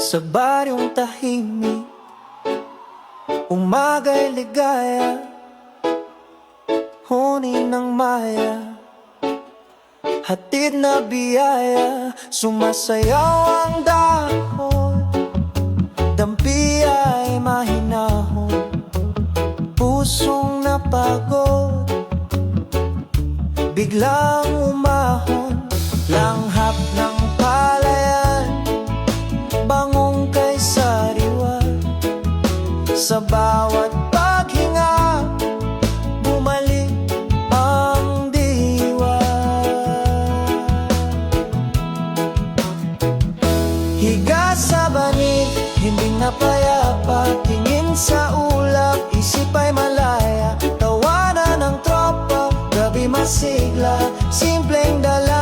Sa baryong tahimik, umaga'y ligaya, huni ng maya, hatid na biyaya. Sumasayaw ang dahon, dampi ay mahinahon, pusong napagod, biglang umahon. Langhap ng palayan, bangong kay sariwa, sa bawat paghinga, bumalik ang diwa. Higa sa banig, himbing na payapa, tingin sa ulap, isip ay malaya. Tawanan ng tropa, gabi masigla, simpleng dala